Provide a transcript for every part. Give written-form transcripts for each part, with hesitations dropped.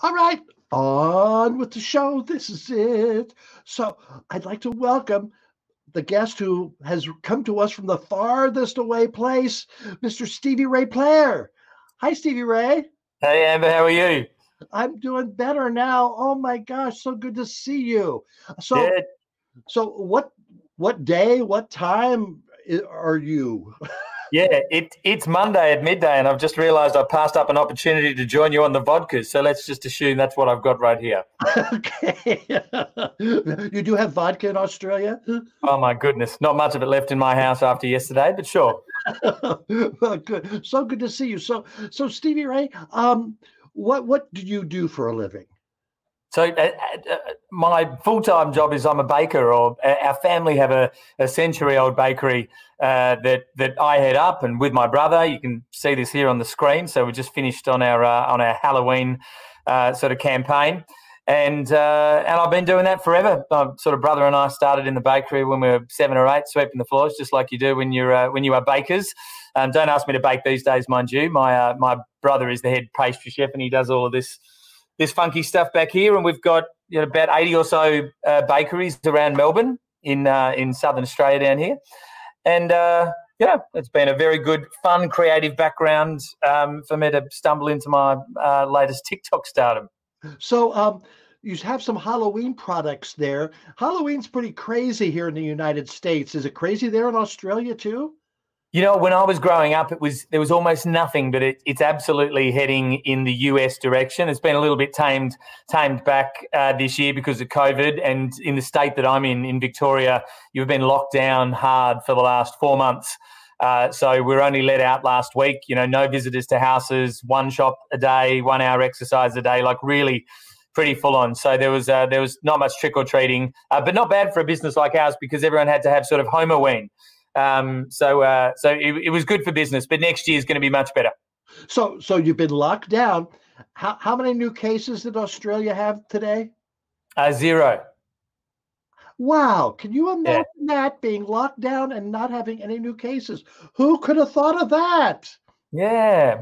All right, on with the show. This is it. So, I'd like to welcome the guest who has come to us from the farthest away place, Mr. Stevie Ray Plarre. Hi, Stevie Ray. Hey Amber, how are you? I'm doing better now. Oh my gosh, so good to see you. So, Yeah, so what day, what time are you? it's Monday at midday, and I've just realised I passed up an opportunity to join you on the vodkas. So let's just assume that's what I've got right here. Okay. You do have vodka in Australia? Oh my goodness, not much of it left in my house after yesterday, but sure. Well, good. So good to see you. So Stevie Ray, what do you do for a living? So my full-time job is I'm a baker, or our family have a century-old bakery that I head up, and with my brother. You can see this here on the screen. So we just finished on our Halloween sort of campaign, and I've been doing that forever. My sort of brother and I started in the bakery when we were 7 or 8, sweeping the floors, just like you do when you are bakers. Don't ask me to bake these days, mind you. My brother is the head pastry chef, and he does all of this funky stuff back here, and we've got about 80 or so bakeries around Melbourne in southern Australia down here, and it's been a very good, fun, creative background for me to stumble into my latest TikTok stardom. So you have some Halloween products there. Halloween's pretty crazy here in the United States. Is it crazy there in Australia too? When I was growing up, there was almost nothing, but it's absolutely heading in the US direction. It's been a little bit tamed back this year because of COVID, and in the state that I'm in Victoria, you've been locked down hard for the last 4 months. So we're only let out last week. No visitors to houses, one shop a day, 1 hour exercise a day, like really pretty full on. So there was not much trick or treating, but not bad for a business like ours because everyone had to have sort of Homoween. So it was good for business, but next year is going to be much better. So you've been locked down. How many new cases did Australia have today? Zero. Wow, can you Yeah. imagine that being locked down and not having any new cases? Who could have thought of that? Yeah.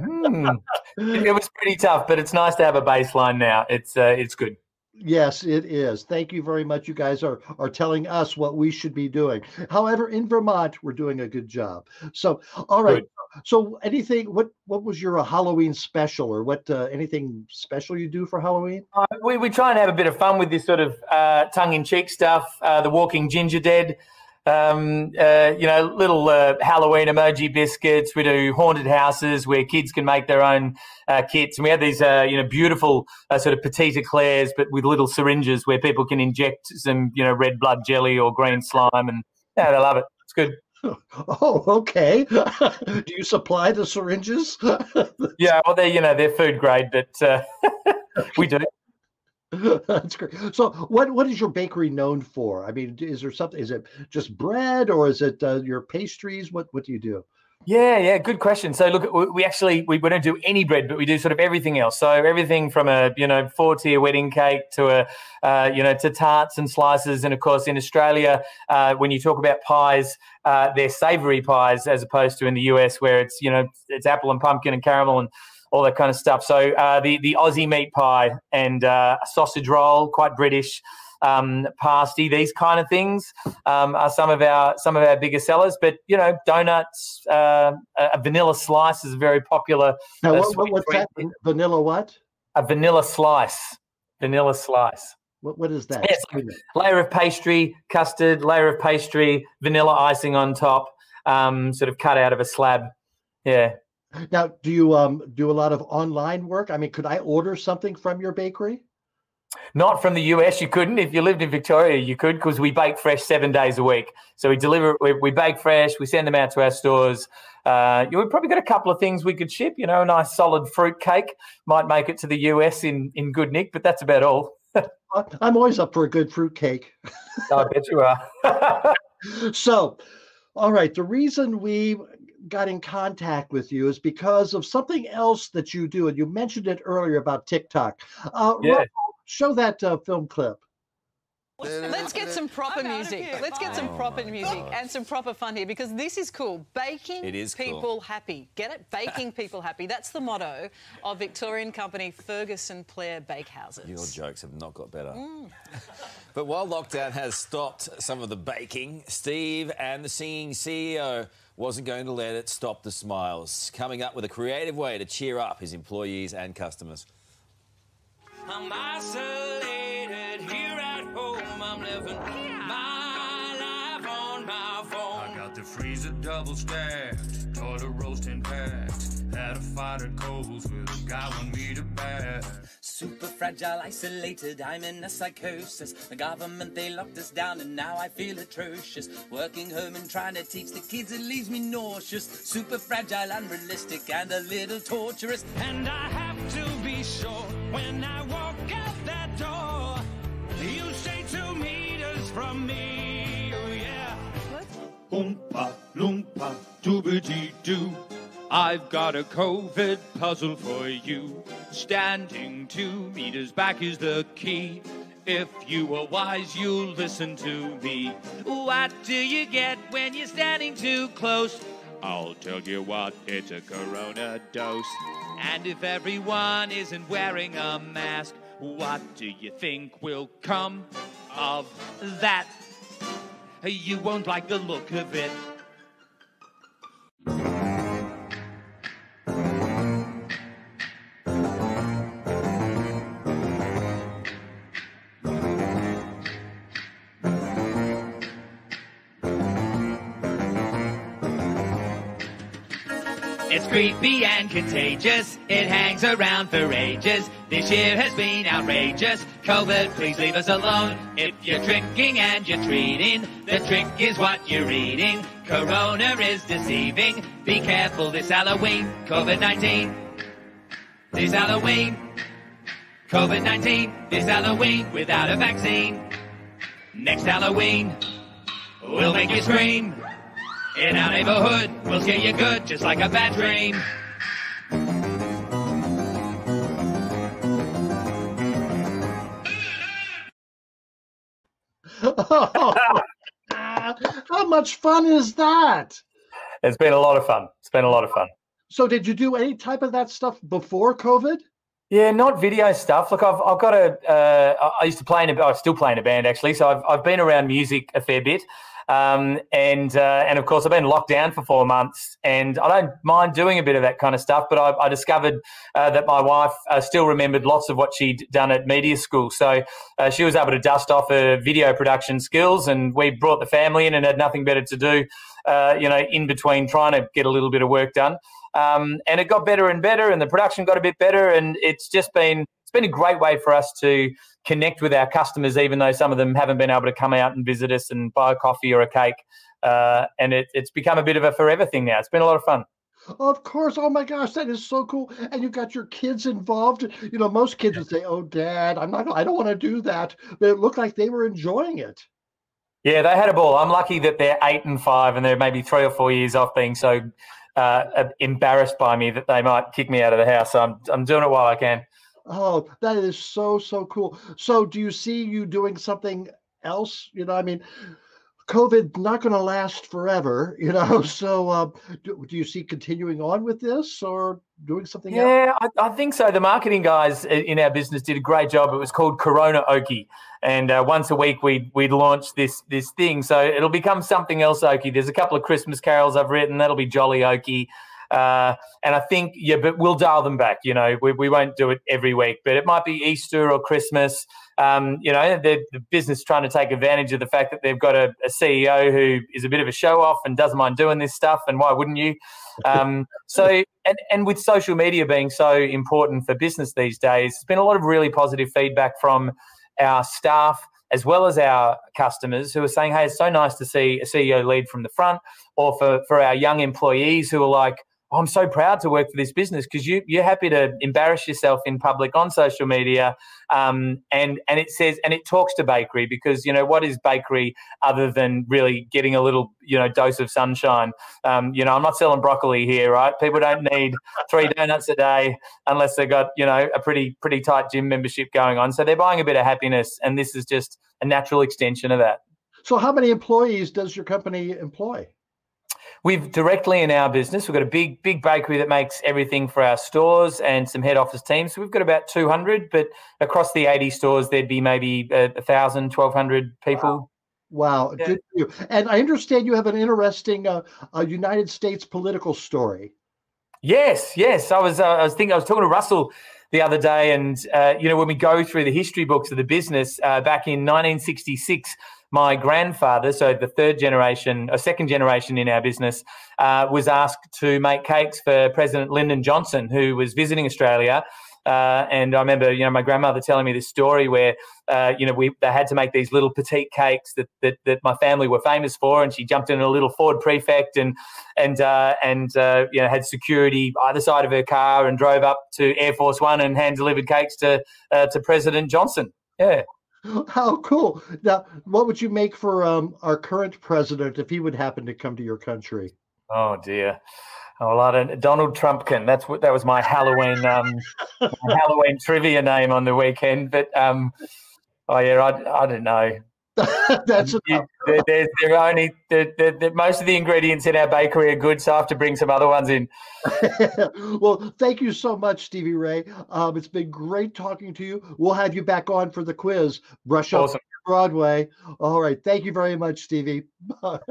It was pretty tough, but it's nice to have a baseline now. It's good. Yes, it is. Thank you very much. You guys are telling us what we should be doing. However, in Vermont, we're doing a good job. So, all right. Good. So, anything? What was your Halloween special, or what? Anything special you do for Halloween? We try and have a bit of fun with this sort of tongue-in-cheek stuff. The walking ginger dead. Little Halloween emoji biscuits. We do haunted houses where kids can make their own kits. And we have these, beautiful sort of petite eclairs, but with little syringes where people can inject some, red blood jelly or green slime. And yeah, they love it. It's good. Oh, okay. Do you supply the syringes? Yeah, well, they're food grade, but we do. That's great. So, what is your bakery known for? I mean, is there something? Is it just bread, or is it your pastries? What do you do? Yeah, good question. So look, we don't do any bread, but we do sort of everything else. So everything from a 4-tier wedding cake to to tarts and slices, and of course in Australia, when you talk about pies, they're savoury pies as opposed to in the US where it's apple and pumpkin and caramel and all that kind of stuff. So the Aussie meat pie and a sausage roll, quite British. Pasty, these kind of things are some of our bigger sellers. But donuts, a vanilla slice is a very popular. Now, what's that? Vanilla what? A vanilla slice. Vanilla slice. What is that? Yes, layer of pastry, custard, layer of pastry, vanilla icing on top, sort of cut out of a slab. Yeah. Now, do you do a lot of online work? I mean, could I order something from your bakery? Not from the US, you couldn't. If you lived in Victoria, you could, because we bake fresh 7 days a week. So we bake fresh, we send them out to our stores. We've probably got a couple of things we could ship. A nice solid fruit cake might make it to the US in good nick, but that's about all. I'm always up for a good fruit cake. I bet you are. So, all right, the reason we got in contact with you is because of something else that you do, and you mentioned it earlier about TikTok. Yeah. Show that film clip. Let's get some proper music. Let's get some proper music and some proper fun here, because this is cool. Baking people happy. Get it? Baking people happy. That's the motto of Victorian company Ferguson Plarre Bakehouses. Your jokes have not got better. But while lockdown has stopped some of the baking, Steve and the singing CEO wasn't going to let it stop the smiles, coming up with a creative way to cheer up his employees and customers. I'm isolated here at home. I'm living my life on my phone. I got the freezer double stacked, got a roasting packs. Had a fight at Coles with a guy want me to back. Super fragile, isolated, I'm in a psychosis. The government, they locked us down and now I feel atrocious. Working home and trying to teach the kids, it leaves me nauseous. Super fragile, unrealistic and a little torturous. And I have to be sure when I walk out that door, you stay 2 meters from me, oh yeah. Oompa, loompa, doobity-doo. I've got a COVID puzzle for you. Standing 2 meters back is the key. If you are wise, you'll listen to me. What do you get when you're standing too close? I'll tell you what, it's a corona dose. And if everyone isn't wearing a mask, what do you think will come of that? You won't like the look of it. It's creepy and contagious, it hangs around for ages. This year has been outrageous. COVID, please leave us alone. If you're drinking and you're treating, the trick is what you're eating. Corona is deceiving. Be careful this Halloween. COVID-19. This Halloween. COVID-19. This Halloween without a vaccine. Next Halloween, we'll make you scream. In our neighborhood, we'll scare you good, just like a bad dream. How much fun is that? It's been a lot of fun. It's been a lot of fun. So did you do any type of that stuff before COVID? Yeah, not video stuff. Look, I've got I used to play in I still play in a band actually, so I've been around music a fair bit. And of course, I've been locked down for 4 months, and I don't mind doing a bit of that kind of stuff. But I discovered that my wife still remembered lots of what she'd done at media school. So she was able to dust off her video production skills, and we brought the family in and had nothing better to do, in between trying to get a little bit of work done. And it got better and better, and the production got a bit better, and it's been a great way for us to connect with our customers, even though some of them haven't been able to come out and visit us and buy a coffee or a cake. And it's become a bit of a forever thing now. It's been a lot of fun. Of course. Oh my gosh, that is so cool. And you got your kids involved. You know, most kids would say, "Oh, Dad, I don't want to do that." But it looked like they were enjoying it. Yeah, they had a ball. I'm lucky that they're 8 and 5, and they're maybe 3 or 4 years off being so embarrassed by me that they might kick me out of the house. So I'm doing it while I can. Oh, that is so cool. So do you see you doing something else? You know, I mean, COVID not going to last forever, you know, so do you see continuing on with this or doing something else? Yeah, I think so. The marketing guys in our business did a great job. It was called Corona Okie, and once a week we'd launch this thing. So it'll become something else Okie. There's a couple of Christmas carols I've written. That'll be Jolly Okie. And I think, but we'll dial them back. You know, we won't do it every week, but it might be Easter or Christmas. The business trying to take advantage of the fact that they've got a CEO who is a bit of a show off and doesn't mind doing this stuff. And why wouldn't you? And with social media being so important for business these days, there's been a lot of really positive feedback from our staff as well as our customers who are saying, hey, it's so nice to see a CEO lead from the front, or for our young employees who are like, I'm so proud to work for this business, because you're happy to embarrass yourself in public on social media, and it says, and it talks to bakery, because what is bakery other than really getting a little dose of sunshine? I'm not selling broccoli here, right? People don't need 3 donuts a day unless they've got a pretty tight gym membership going on. So they're buying a bit of happiness, and this is just a natural extension of that. So how many employees does your company employ? We've directly in our business, we've got a big bakery that makes everything for our stores and some head office teams. So we've got about 200, but across the 80 stores, there'd be maybe 1,000, 1,200 people. Wow. Yeah. Good for you. And I understand you have an interesting United States political story. Yes. I was talking to Russell the other day, and when we go through the history books of the business, back in 1966, my grandfather, so the second generation in our business, was asked to make cakes for President Lyndon Johnson, who was visiting Australia. And I remember, my grandmother telling me this story where, they had to make these little petite cakes that my family were famous for, and she jumped in a little Ford Prefect and had security either side of her car and drove up to Air Force One and hand delivered cakes to President Johnson. Yeah. How cool. Now, what would you make for our current president if he would happen to come to your country? Oh, dear. Oh, Donald Trumpkin. That was my Halloween Halloween trivia name on the weekend. But I don't know. That's most of the ingredients in our bakery are good, so I have to bring some other ones in. Well, thank you so much, Stevie Ray. It's been great talking to you. We'll have you back on for the quiz. Brush up Awesome. Broadway. All right. Thank you very much, Stevie. All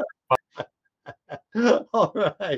right.